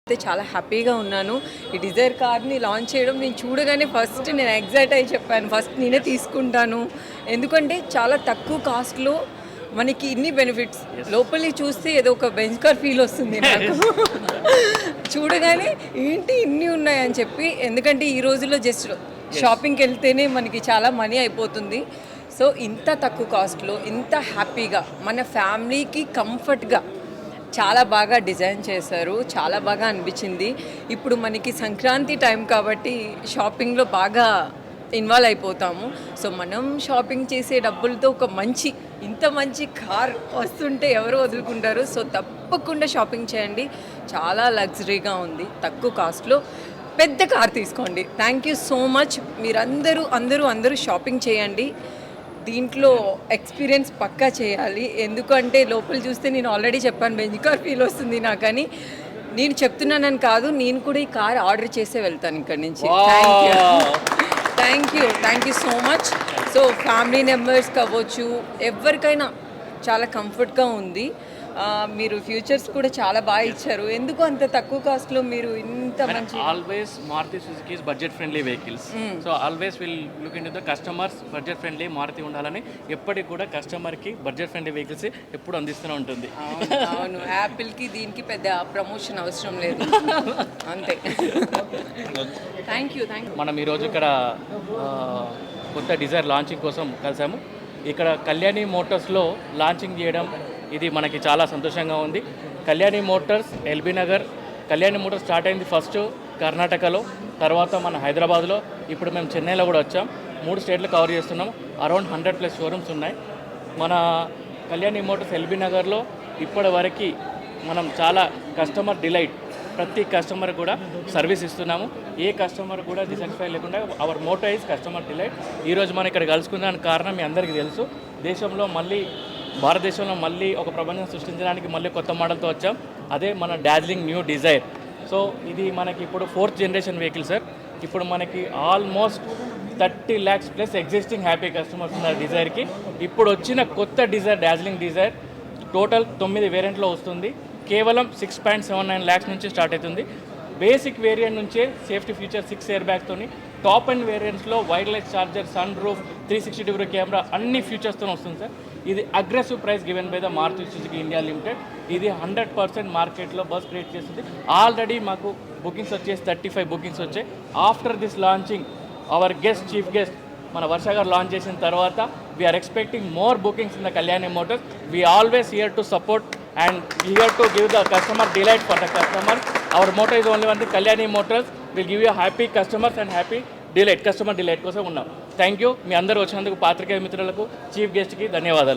అయితే చాలా హ్యాపీగా ఉన్నాను. ఈ డిజైర్ కార్ని లాంచ్ చేయడం నేను చూడగానే ఫస్ట్ నేను ఎగ్జైట్ అయ్యి చెప్పాను, ఫస్ట్ నేనే తీసుకుంటాను. ఎందుకంటే చాలా తక్కువ కాస్ట్లో మనకి ఇన్ని బెనిఫిట్స్, లోపలి చూస్తే ఏదో ఒక బెంచ్ కార్ ఫీల్ వస్తుంది నాకు. చూడగానే ఏంటి ఇన్ని ఉన్నాయని చెప్పి, ఎందుకంటే ఈ రోజుల్లో జస్ట్ షాపింగ్కి వెళ్తేనే మనకి చాలా మనీ అయిపోతుంది. సో ఇంత తక్కువ కాస్ట్లో ఇంత హ్యాపీగా మన ఫ్యామిలీకి కంఫర్ట్గా చాలా బాగా డిజైన్ చేశారు. చాలా బాగా అనిపించింది. ఇప్పుడు మనకి సంక్రాంతి టైం కాబట్టి షాపింగ్లో బాగా ఇన్వాల్వ్ అయిపోతాము. సో మనం షాపింగ్ చేసే డబ్బులతో ఒక ఇంత మంచి కార్ వస్తుంటే ఎవరు వదులుకుంటారు? సో తప్పకుండా షాపింగ్ చేయండి. చాలా లగ్జరీగా ఉంది, తక్కువ కాస్ట్లో పెద్ద కార్ తీసుకోండి. Thank you so much. మీరందరూ షాపింగ్ చేయండి. దీంట్లో ఎక్స్పీరియన్స్ పక్కా చేయాలి. ఎందుకంటే లోపల చూస్తే నేను ఆల్రెడీ చెప్పాను, బెంజ్ కార్ ఫీల్ వస్తుంది నాకు. కానీ నేను చెప్తున్నానని కాదు, నేను కూడా ఈ కార్ ఆర్డర్ చేసే వెళ్తాను ఇక్కడి నుంచి. Thank you so much. So family members కావచ్చు, ఎవరికైనా చాలా కంఫర్ట్గా ఉంది. మీరు ఫ్యూచర్స్ కూడా చాలా బాగా ఇచ్చారు. ఎందుకు అంత తక్కువ కాస్ట్లో మీరు ఇంత మంచి? Always Maruti Suzuki is budget friendly vehicles. So always will look into the customers. Budget friendly Maruti ఉండాలని ఎప్పటికి కూడా కస్టమర్కి బడ్జెట్ ఫ్రెండ్లీ వెహికల్స్ ఎప్పుడు అందిస్తూనే ఉంటుంది. అవును, యాపిల్కి దీనికి పెద్ద ప్రమోషన్ అవసరం లేదు, అంతే. Thank you. మనం ఈరోజు ఇక్కడ కొత్త డిజైర్ లాంచింగ్ కోసం కలిసాము. ఇక్కడ కళ్యాణి మోటార్స్లో లాంచింగ్ చేయడం ఇది మనకి చాలా సంతోషంగా ఉంది. Kalyani Motors LB Nagar, Kalyani Motors start అయింది ఫస్ట్ కర్ణాటకలో, తర్వాత మన హైదరాబాద్లో, ఇప్పుడు మేము చెన్నైలో కూడా వచ్చాం. 3 స్టేట్లు కవర్ చేస్తున్నాం. అరౌండ్ 100+ షోరూమ్స్ ఉన్నాయి. మన కళ్యాణి మోటార్స్ ఎల్బీ నగర్లో ఇప్పటి వరకు మనం చాలా కస్టమర్ డిలైట్, ప్రతి కస్టమర్ కూడా సర్వీస్ ఇస్తున్నాము. ఏ కస్టమర్ కూడా డిసాటిస్ఫై లేకుండా our motto is customer delight. ఈరోజు మనం ఇక్కడ కలుసుకున్నానికి కారణం మీ అందరికీ తెలుసు. భారతదేశంలో మళ్ళీ ఒక ప్రపంచం సృష్టించడానికి మళ్ళీ కొత్త మోడల్తో వచ్చాం. అదే మన డార్జిలింగ్ న్యూ డిజైర్. సో ఇది మనకి ఇప్పుడు 4th జనరేషన్ వెహికల్ సార్. ఇప్పుడు మనకి almost 30 lakhs plus existing happy customers ఉన్నారు డిజైర్కి. ఇప్పుడు వచ్చిన కొత్త డిజైర్ డార్జిలింగ్ డిజైర్ టోటల్ 9 వేరియంట్లో వస్తుంది. కేవలం 6.79 lakhs నుంచి స్టార్ట్ అవుతుంది. బేసిక్ వేరియంట్ నుంచే సేఫ్టీ ఫీచర్ 6 ఎయిర్ బ్యాగ్స్తోని, టాప్ అండ్ వేరియంట్స్లో wireless charger, sun roof, 360-degree camera అన్ని ఫీచర్స్తో వస్తుంది సార్. ఇది aggressive price given by the Maruti Suzuki India limited. ఇది 100% మార్కెట్లో బస్ క్రియేట్ చేస్తుంది. ఆల్రెడీ మాకు బుకింగ్స్ వచ్చేసి 35 బుకింగ్స్ వచ్చాయి. After this launching our chief guest మన వర్ష గారు లాంచ్ చేసిన తర్వాత we're expecting more bookings in the Kalyani Motors. We always here to support and here to give the customer delight for the customer. Our motto is only one thing, Kalyani Motors will give you happy customers and happy delight, customer delight కోసం ఉన్నాం. Thank you. మీ అందరూ వచ్చినందుకు పాత్రికేయ మిత్రులకు, chief గెస్ట్కి ధన్యవాదాలు.